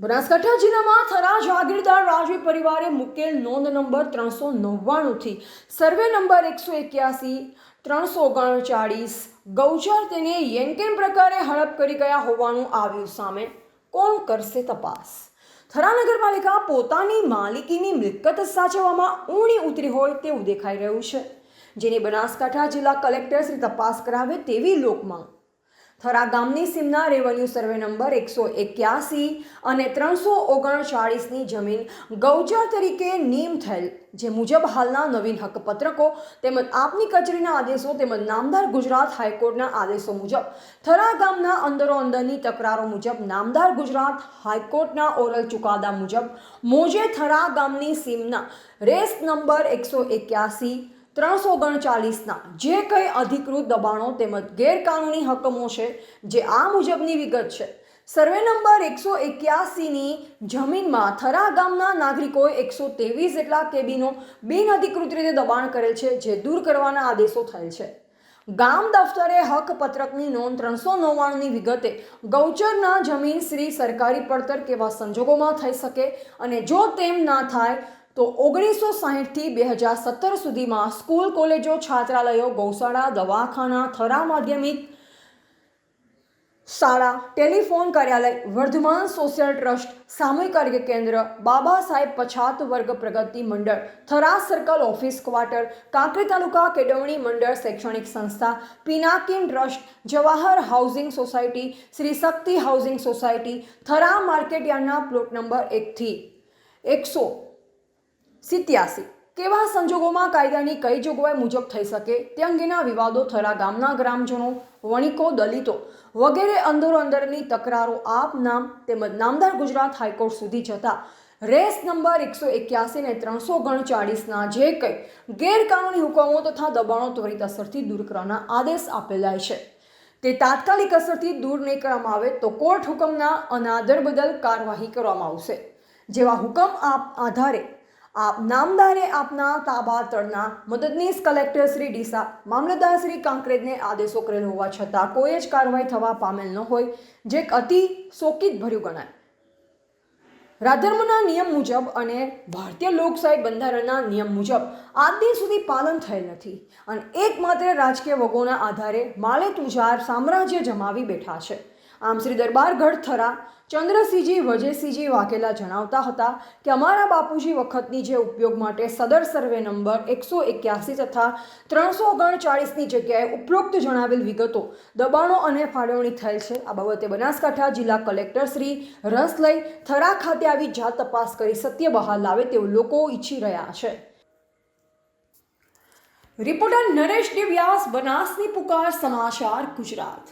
બનાસકાંઠા જિલ્લામાં થરા જાગીરદાર રાજવી પરિવારે મુકેલ નોંધ નંબર 399 સર્વે નંબર 181 339 ગૌચર તેને યેનકેન પ્રકારે હડપ કરી ગયા હોવાનું આવ્યું સામે. કોણ કરશે તપાસ? થરા નગરપાલિકા પોતાની માલિકીની મિલકત સાચવવામાં ઊણી ઉતરી હોય તેવું દેખાઈ રહ્યું છે, જેની બનાસકાંઠા જિલ્લા કલેક્ટર શ્રી તપાસ કરાવે તેવી લોકમાંગ. થરા ગામની સીમના રેવન્યુ સર્વે નંબર 181 અને 339ની જમીન ગૌચર તરીકે નિયમ થયેલ, જે મુજબ હાલના નવીન હકપત્રકો તેમજ આપની કચેરીના આદેશો તેમજ નામદાર ગુજરાત હાઈકોર્ટના આદેશો મુજબ થરા ગામના અંદરોઅંદરની તકરારો મુજબ નામદાર ગુજરાત હાઈકોર્ટના ઓરલ ચુકાદા મુજબ મોજે થરા ગામની સીમના રેસ નંબર 181 339ના જે કંઈ અધિકૃત દબાણો તેમજ ગેરકાનૂની હકમો છે, જે આ મુજબની વિગત છે. સર્વે નંબર 181ની જમીનમાં થરા ગામના નાગરિકોએ 123 જેટલા કેબિનો બિનઅધિકૃત રીતે દબાણ કરેલ છે, જે દૂર કરવાના આદેશો થયેલ છે. ગામ દફતરે હક પત્રકની નોંધ 399ની વિગતે ગૌચરના જમીન શ્રી સરકારી પડતર કેવા સંજોગોમાં થઈ શકે, અને જો તેમ ના થાય તો 1960થી 2017 સુધીમાં સ્કૂલ, કોલેજો, છાત્રાલયો, ગૌશાળા, દવાખાના, થરા માધ્યમિક શાળા, ટેલિફોન કાર્યાલય, વર્ધમાન સોશિયલ ટ્રસ્ટ, સામૂહિક આરોગ્ય કેન્દ્ર, બાબા સાહેબ પછાત વર્ગ પ્રગતિ મંડળ, થરા સર્કલ ઓફિસ ક્વાર્ટર, કાંકરી તાલુકા કેળવણી મંડળ શૈક્ષણિક સંસ્થા, Pinakin trust, Jawahar housing society, Shri Shakti housing society, Thara માર્કેટયાર્ડના પ્લોટ નંબર 1 થી 187 કેવા સંજોગોમાં કાયદાની કઈ જોગવાઈ મુજબ થઈ શકે તે અંગેના વિવાદો થરા ગામના ગ્રામજનો, વણિકો, દલિતો વગેરે અંદરોઅંદરની તકરારો આપ નામ તેમજ નામદાર ગુજરાત હાઈકોર્ટ સુધી જતા રેસ નંબર 181 અને 339ના જે કંઈ ગેરકાનૂની હુકમો તથા દબાણો ત્વરિત અસરથી દૂર કરવાના આદેશ આપેલા છે, તે તાત્કાલિક અસરથી દૂર નહીં કરવામાં આવે તો કોર્ટ હુકમના અનાદર બદલ કાર્યવાહી કરવામાં આવશે. જેવા હુકમ આધારે આપ નામદારે આપના તાબા તળના મદદનીશ કલેક્ટર શ્રી ડીસા, મામલતદાર શ્રી કાંકરેજને આદેશો કરેલ હોવા છતાં કોઈ જ કાર્યવાહી થવા પામેલ ન હોય, જે અતિ શોકિત ભર્યું ગણાય. રાજધર્મના નિયમ મુજબ અને ભારતીય લોકશાહી બંધારણના નિયમ મુજબ આજ દિન સુધી પાલન થયેલ નથી, અને એકમાત્ર રાજકીય વગોના આધારે માલે તુજાર સામ્રાજ્ય જમાવી બેઠા છે. આમ શ્રી દરબારગઢ થરા ચંદ્રસિંહજી વજયસિંહજી વાઘેલા જણાવતા હતા કે અમારા બાપુજી વખતની જે ઉપયોગ માટે સદર સર્વે નંબર 181 તથા 339ની જગ્યાએ ઉપરોક્ત જણાવેલ વિગતો, દબાણો અને ફાળવણી થયેલ છે. આ બાબતે બનાસકાંઠા જિલ્લા કલેક્ટર શ્રી રસ લઈ થરા ખાતે આવી જાત તપાસ કરી સત્ય બહાર લાવે તેવું લોકો ઈચ્છી રહ્યા છે. રિપોર્ટર નરેશ ડી વ્યાસ, બનાસની પુકાર સમાચાર, ગુજરાત.